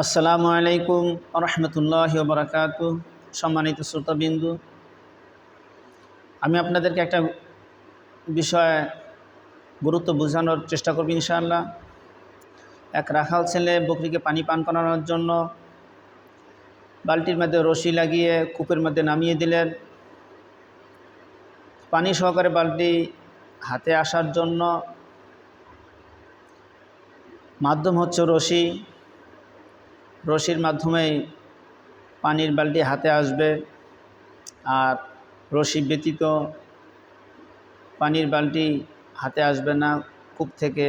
আসসালামু আলাইকুম রহমতুল্লাহি ওয়া বারাকাতুহু। সম্মানিত শ্রোতাবিন্দু, আমি আপনাদেরকে একটা বিষয় গুরুত্ব বোঝানোর চেষ্টা করব ইনশাআল্লাহ। এক রাখাল ছেলে বকরিকে পানি পান করানোর জন্য বালতির মধ্যে রশি লাগিয়ে কূপের মধ্যে নামিয়ে দিলেন। পানি সহকারে বালতি হাতে আসার জন্য মাধ্যম হচ্ছে রশি। রশির মাধ্যমেই পানির বালতি হাতে আসবে, আর রশি ব্যতীত পানির বালতি হাতে আসবে না কূপ থেকে।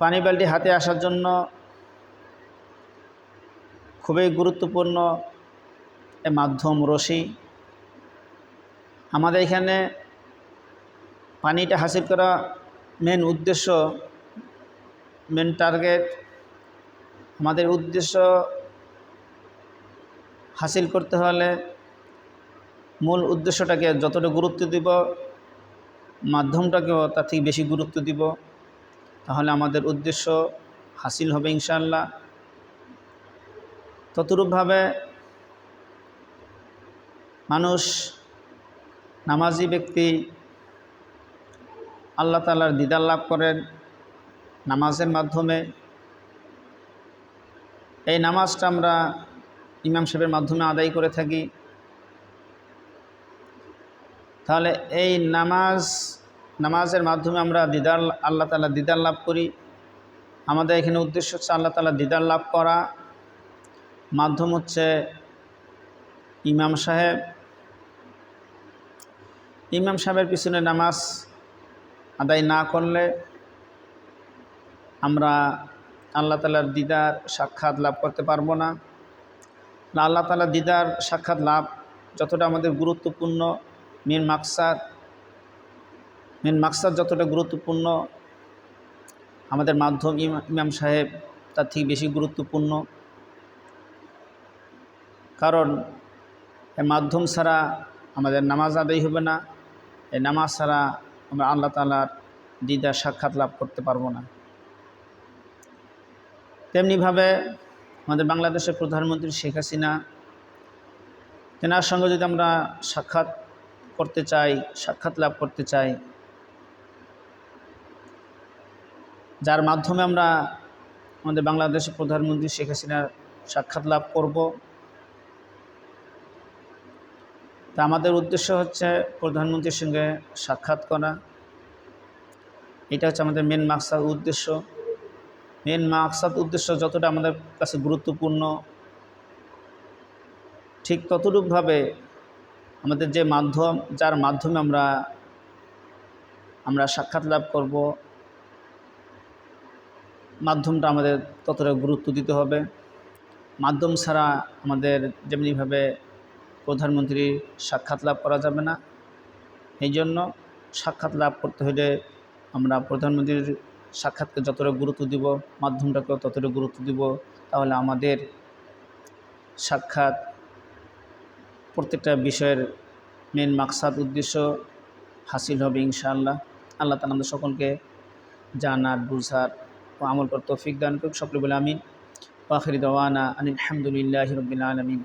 পানির বালতি হাতে আসার জন্য খুবই গুরুত্বপূর্ণ মাধ্যম রশি। আমাদের এখানে পানিটা হাসিল করা মেন উদ্দেশ্য, মেন টার্গেট, আমাদের উদ্দেশ্য হাসিল করতে হলে মূল উদ্দেশ্যটাকে যতটা গুরুত্ব দিব, মাধ্যমটাকেও তার থেকে বেশি গুরুত্ব দিব, তাহলে আমাদের উদ্দেশ্য হাসিল হবে ইনশাআল্লাহ। ততরূপভাবে মানুষ, নামাজি ব্যক্তি আল্লাহ তাআলার দিদার লাভ করেন নামাজের মাধ্যমে। এই নামাজটা আমরা ইমাম সাহেবের মাধ্যমে আদায় করে থাকি। তাহলে এই নামাজের মাধ্যমে আমরা আল্লাহ তাআলা দিদার লাভ করি। আমাদের এখানে উদ্দেশ্য হচ্ছে আল্লাহ তাআলা দিদার লাভ করা, মাধ্যম হচ্ছে ইমাম সাহেব। ইমাম সাহেবের পিছনে নামাজ আদায় না করলে আমরা আল্লাহ তাআলার দিদার সাক্ষাৎ লাভ করতে পারবো না। আল্লাহ তাআলার দিদার সাক্ষাৎ লাভ যতটা আমাদের গুরুত্বপূর্ণ, মেন মাকসাদ যতটা গুরুত্বপূর্ণ, আমাদের মাধ্যম ইমাম সাহেব তার থেকে বেশি গুরুত্বপূর্ণ। কারণ এই মাধ্যম ছাড়া আমাদের নামাজ আদায় হবে না। এই নামাজ ছাড়া আমরা আল্লাহ তাআলার দিদার সাক্ষাৎ লাভ করতে পারবো না। তেমনিভাবে আমাদের বাংলাদেশের প্রধানমন্ত্রী শেখ হাসিনা, তেনার সঙ্গে যদি আমরা সাক্ষাৎ লাভ করতে চাই, যার মাধ্যমে আমরা আমাদের বাংলাদেশের প্রধানমন্ত্রী শেখ হাসিনার সাক্ষাৎ লাভ করব, তা আমাদের উদ্দেশ্য হচ্ছে প্রধানমন্ত্রীর সঙ্গে সাক্ষাৎ করা। এটা হচ্ছে আমাদের মেন উদ্দেশ্য যতটা আমাদের কাছে গুরুত্বপূর্ণ, ঠিক ততটুকভাবে আমাদের যে মাধ্যম, যার মাধ্যমে আমরা সাক্ষাৎ লাভ করব, মাধ্যমটা আমাদের ততটা গুরুত্ব দিতে হবে। মাধ্যম ছাড়া আমাদের যেমনিভাবে প্রধানমন্ত্রীর সাক্ষাৎ লাভ করা যাবে না। এই জন্য সাক্ষাৎ লাভ করতে হলে আমরা প্রধানমন্ত্রীর সাক্ষাৎকে যতটা গুরুত্ব দিব, মাধ্যমটাকেও ততটা গুরুত্ব দিব, তাহলে আমাদের সাক্ষাৎ প্রত্যেকটা বিষয়ের মেন উদ্দেশ্য হাসিল হবে ইনশাআল্লাহ। আল্লাহ তাআলা আমাদের সকলকে জানার, বুঝার ও আমল করার তৌফিক দান করুন। সকলে বলে আমিন। ওয়া আখিরু দাওয়ানা আনিল হামদুলিল্লাহি রাব্বিল আলামিন।